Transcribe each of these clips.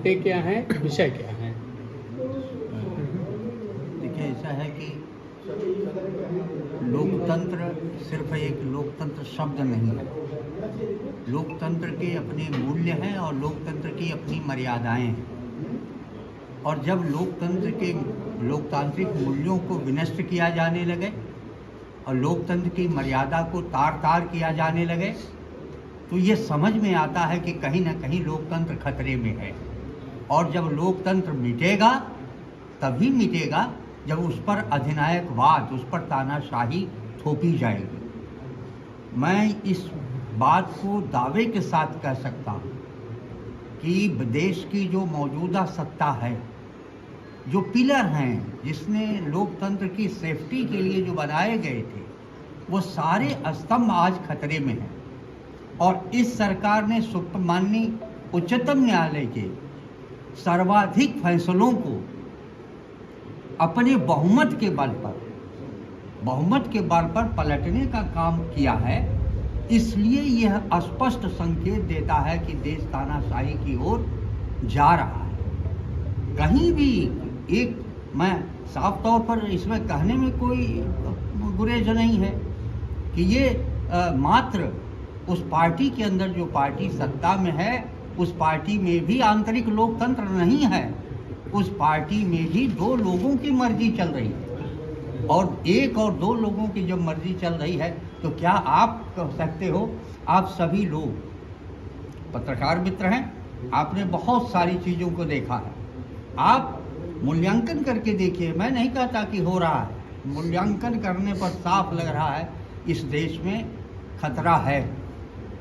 मुद्दे क्या हैं, विषय क्या है? देखिए, ऐसा है कि लोकतंत्र सिर्फ एक लोकतंत्र शब्द नहीं है। लोकतंत्र के अपने मूल्य हैं और लोकतंत्र की अपनी मर्यादाएं हैं। और जब लोकतंत्र के लोकतांत्रिक मूल्यों को विनष्ट किया जाने लगे और लोकतंत्र की मर्यादा को तार तार किया जाने लगे, तो ये समझ में आता है कि कहीं ना कहीं लोकतंत्र खतरे में है। और जब लोकतंत्र मिटेगा तभी मिटेगा जब उस पर अधिनायकवाद, उस पर तानाशाही थोपी जाएगी। मैं इस बात को दावे के साथ कह सकता हूँ कि देश की जो मौजूदा सत्ता है, जो पिलर हैं जिसने लोकतंत्र की सेफ्टी के लिए जो बनाए गए थे, वो सारे स्तंभ आज खतरे में हैं। और इस सरकार ने माननीय उच्चतम न्यायालय के सर्वाधिक फैसलों को अपने बहुमत के बल पर पलटने का काम किया है। इसलिए यह स्पष्ट संकेत देता है कि देश तानाशाही की ओर जा रहा है। कहीं भी एक, मैं साफ तौर पर इसमें कहने में कोई गुरेज नहीं है कि ये मात्र उस पार्टी के अंदर, जो पार्टी सत्ता में है, उस पार्टी में भी आंतरिक लोकतंत्र नहीं है। उस पार्टी में भी दो लोगों की मर्जी चल रही है, और एक और दो लोगों की जब मर्जी चल रही है तो क्या आप कह सकते हो? आप सभी लोग पत्रकार मित्र हैं, आपने बहुत सारी चीज़ों को देखा है। आप मूल्यांकन करके देखिए। मैं नहीं कहता कि हो रहा है, मूल्यांकन करने पर साफ लग रहा है इस देश में खतरा है।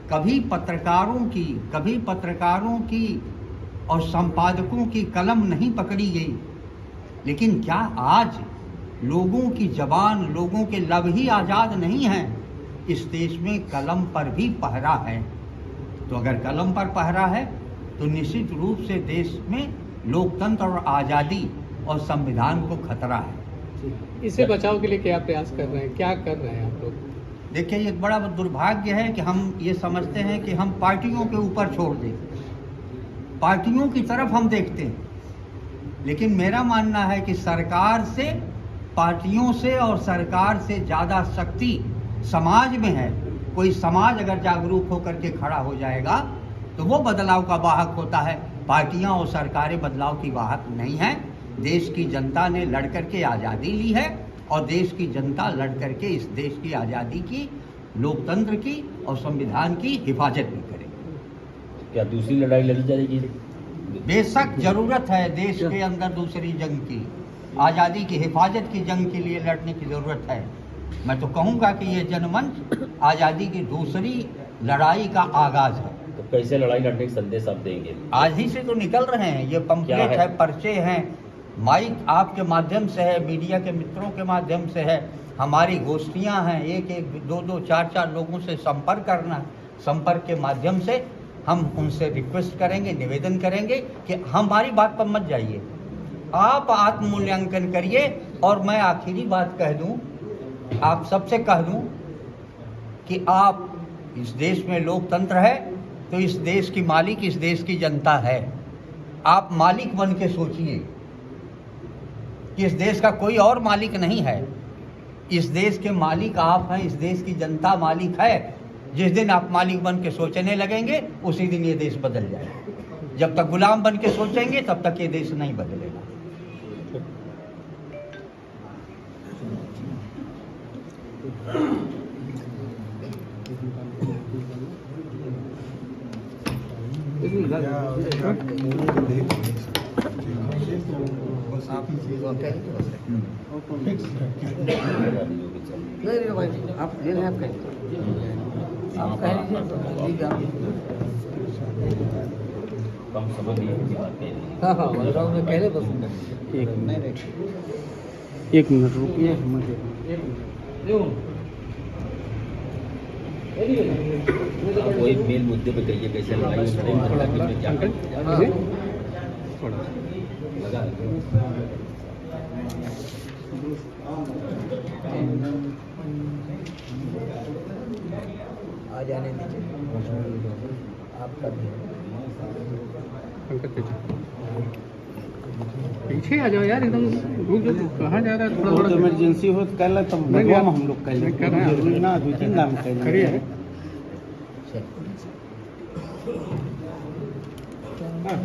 कभी पत्रकारों की और संपादकों की कलम नहीं पकड़ी गई, लेकिन क्या आज लोगों की जबान, लोगों के लब ही आज़ाद नहीं हैं? इस देश में कलम पर भी पहरा है। तो अगर कलम पर पहरा है तो निश्चित रूप से देश में लोकतंत्र और आज़ादी और संविधान को खतरा है। इससे बचाव के लिए क्या प्रयास कर रहे हैं, क्या कर रहे हैं आप लोग? देखिए, ये बड़ा दुर्भाग्य है कि हम ये समझते हैं कि हम पार्टियों के ऊपर छोड़ दें, पार्टियों की तरफ हम देखते हैं। लेकिन मेरा मानना है कि सरकार से, पार्टियों से और सरकार से ज़्यादा शक्ति समाज में है। कोई समाज अगर जागरूक होकर के खड़ा हो जाएगा तो वो बदलाव का वाहक होता है। पार्टियां और सरकारें बदलाव की वाहक नहीं हैं। देश की जनता ने लड़ करके आज़ादी ली है और देश की जनता लड़ करके इस देश की आज़ादी की, लोकतंत्र की और संविधान की हिफाजत भी करेगी। क्या दूसरी लड़ाई लड़ी जाएगी? बेशक ज़रूरत है देश के अंदर दूसरी जंग की, आज़ादी की हिफाजत की जंग के लिए लड़ने की ज़रूरत है। मैं तो कहूँगा कि ये जनमंच आज़ादी की दूसरी लड़ाई का आगाज़ है। तो कैसे लड़ाई लड़ने का संदेश आप देंगे? आज ही से तो निकल रहे हैं, ये पंपलेट है, पर्चे हैं, माइक आपके माध्यम से है, मीडिया के मित्रों के माध्यम से है, हमारी गोष्ठियाँ हैं, एक एक, दो दो, चार चार लोगों से संपर्क के माध्यम से हम उनसे रिक्वेस्ट करेंगे, निवेदन करेंगे कि हमारी बात पर मत जाइए, आप आत्ममूल्यांकन करिए। और मैं आखिरी बात कह दूं, आप सबसे कह दूं कि आप, इस देश में लोकतंत्र है तो इस देश की मालिक इस देश की जनता है। आप मालिक बन के सोचिए कि इस देश का कोई और मालिक नहीं है। इस देश के मालिक आप हैं, इस देश की जनता मालिक है। जिस दिन आप मालिक बन के सोचने लगेंगे उसी दिन ये देश बदल जाएगा। जब तक गुलाम बन के सोचेंगे तब तक ये देश नहीं बदलेगा। आप ये नहीं, आप कह लीजिए। कम समझ लिए की बात कह रही है। हाँ हाँ, मतलब मैं कह रहे बस एक मिनट रुकिए। आप वही मेन मुद्दे पे कहिए, कैसे लड़ाई लड़ेंगे, क्या लगा आ जाने दीजिए आपका भी। पंकज पीछे आ जाओ यार, एकदम रुक जाओ, कहाँ जा रहा है? थोड़ा बहुत थोड़ा इमरजेंसी हो तो कल तब नहीं, भगवा में हम लोग कल नहीं कर रहे हैं। जरूरी ना 2-3 दाम करिए। हाँ।